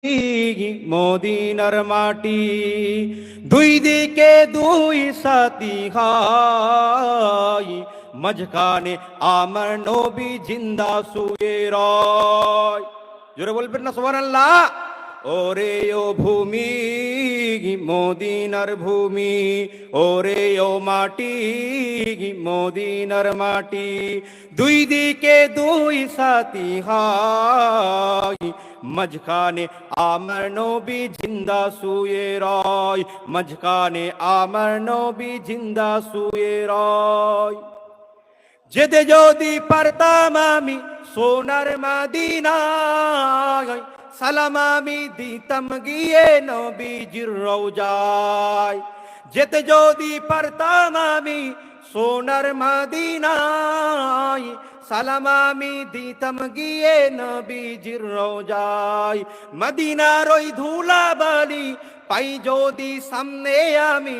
মদিনার মাটি, দুই দিকে দুই সাথী হাই, মাঝখানে আমার নবী জিন্দা শুয়ে রয়। জোরে বলবেন না সুবহানাল্লাহ। ওরে ও ভূমি মদিনার ভূমি, ওরে ও মাটি মদিনার মাটি, দুই দিকে দুই সাথী হাই, মাঝখানে আমার নবী জিন্দা শুয়ে রয়, মাঝখানে আমার নবী জিন্দা শুয়ে রয়। যেতে যদি পারতাম আমি সোনার মদিনায়, সালাম আমি দিতাম গিয়ে নবীজির রওজায়। যেতে যদি পারতাম আমি সোনার মদিনায়, সালাম আমি দিতাম গিয়ে নবীজির রওজায়। মদিনার ওই ধুলাবালি পাই যদি সামনে আমি,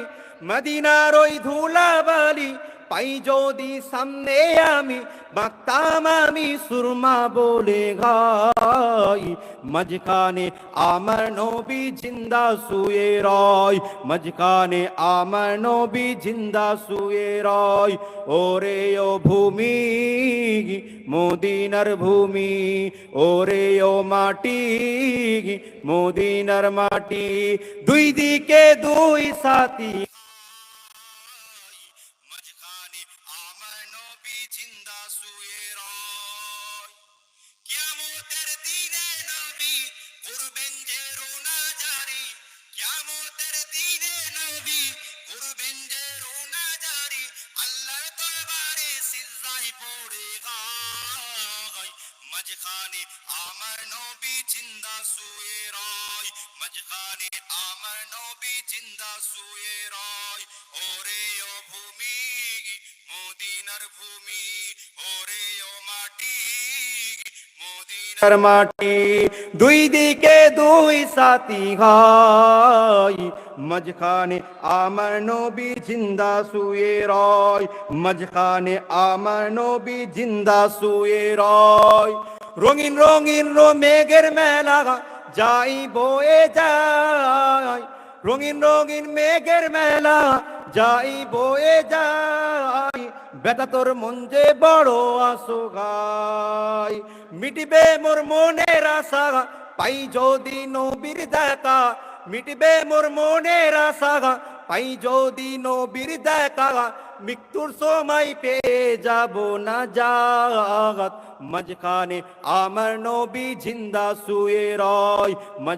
মদিনার ওই ধুলাবালি পাই যদি সামনে আমি, বাঁকতাম আমি সুরমা বলে গাই, মাঝখানে আমার নবী জিন্দা শুয়ে রয়, মাঝখানে আমার নবী জিন্দা শুয়ে রয়। ওরে ও ভূমি মদিনার ভূমি, ওরে ও মাটি মদিনার মাটি, দুই দিকে দুই সাথী, মাঝখানে আমার নবী জিন্দা শুয়ে রয়। কিয়ামতের দিনে নবী করবেন যে রোনা জারি, কিয়ামতের দিনে নবী করবেন যে রোনা জারি, আল্লাহর দরবারে সিজদায় পড়ে গায়, মাঝখানে আমার নবী জিন্দা শুয়ে রয়, মাঝখানে আমার নবী জিন্দা শুয়ে রয়। ওরে ও ভূমি মদিনার ভূমি, ওরে ও মাটি মদিনার মাটি, দুই দিকে দুই সাথী হাই, মাঝখানে আমার নবী জিন্দা শুয়ে রয়, মাঝখানে আমার নবী জিন্দা শুয়ে রয়। রঙিন রঙিন মেঘের মেলা যাই বয়ে যায়, রঙিন রঙিন মেঘের মেলা যাই বয়ে যায়, বেটা তোর মন যে বড় আসো গাই, মিটিবে মোর মনের আশা পাই যদি নবীর দেখা, মিটবে মোর মনের আশা পাই যদি নবীর দেখা, মৃত্যুর সময় পেয়ে যাব না জাগাত, মাঝখানে আমার নবী জিন্দা শুয়ে রয়।